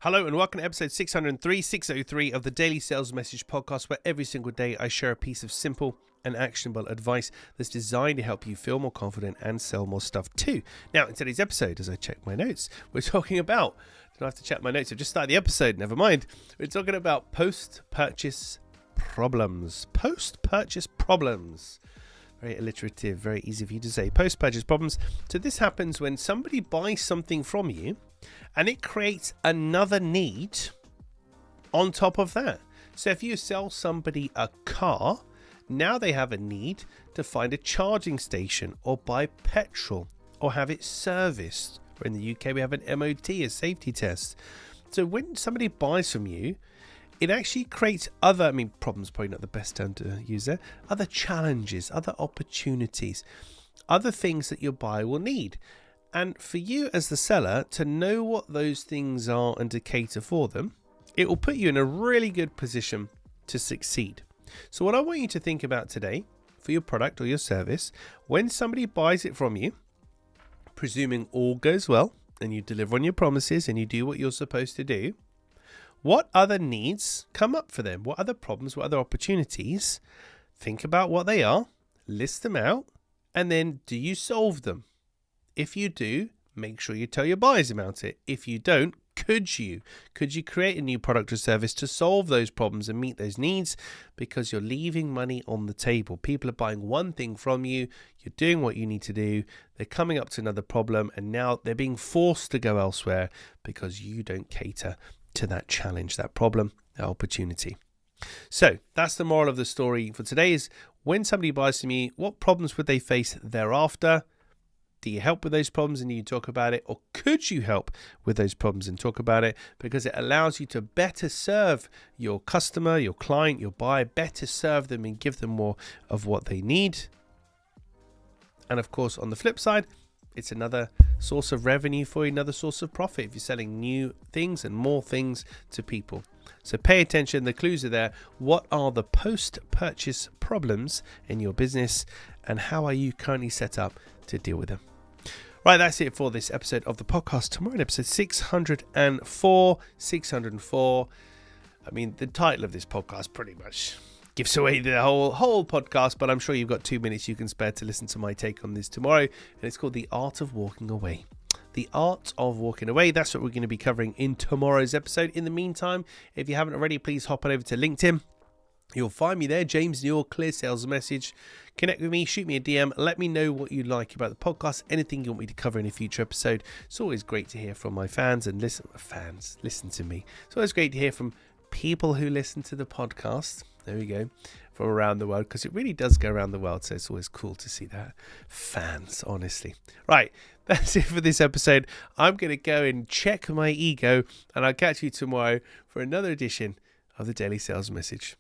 Hello and welcome to episode 603 of the Daily Sales Message Podcast, where every single day I share a piece of simple and actionable advice that's designed to help you feel more confident and sell more stuff too. Now, in today's episode, as I check my notes, we're talking about, I don't have to check my notes, I've just started the episode, never mind. We're talking about post-purchase problems. Post-purchase problems. Very alliterative, very easy for you to say. Post-purchase problems. So this happens when somebody buys something from you and it creates another need on top of that. So if you sell somebody a car, now they have a need to find a charging station or buy petrol or have it serviced. Or in the UK, we have an MOT, a safety test. So when somebody buys from you, it actually creates other, problems probably not the best term to use there, other challenges, other opportunities, other things that your buyer will need. And for you as the seller to know what those things are and to cater for them, it will put you in a really good position to succeed. So what I want you to think about today for your product or your service, when somebody buys it from you, presuming all goes well and you deliver on your promises and you do what you're supposed to do, what other needs come up for them? What other problems, what other opportunities? Think about what they are, list them out, and then do you solve them? If you do, make sure you tell your buyers about it. If you don't, could you create a new product or service to solve those problems and meet those needs? Because you're leaving money on the table. People are buying one thing from you. You're doing what you need to do. They're coming up to another problem, and now they're being forced to go elsewhere because you don't cater to that challenge, that problem, that opportunity. So that's the moral of the story for today is when somebody buys from you, what problems would they face thereafter? Do you help with those problems and you talk about it? Or could you help with those problems and talk about it? Because it allows you to better serve your customer, your client, your buyer, better serve them and give them more of what they need. And of course, on the flip side, it's another source of revenue for you, another source of profit if you're selling new things and more things to people. So pay attention. The clues are there. What are the post-purchase problems in your business and how are you currently set up to deal with them? Right, that's it for this episode of the podcast. Tomorrow in episode 604. The title of this podcast pretty much gives away the whole podcast, but I'm sure you've got 2 minutes you can spare to listen to my take on this tomorrow, and it's called The Art of Walking Away. The Art of Walking Away, that's what we're going to be covering in tomorrow's episode. In the meantime, if you haven't already, please hop on over to LinkedIn. You'll find me there, James Newell, Clear Sales Message. Connect with me, shoot me a DM, let me know what you like about the podcast, anything you want me to cover in a future episode. It's always great to hear from my fans and listen to me. It's always great to hear from people who listen to the podcast. There we go, from around the world, because it really does go around the world, so it's always cool to see that. Fans, honestly. Right, that's it for this episode. I'm going to go and check my ego, and I'll catch you tomorrow for another edition of the Daily Sales Message.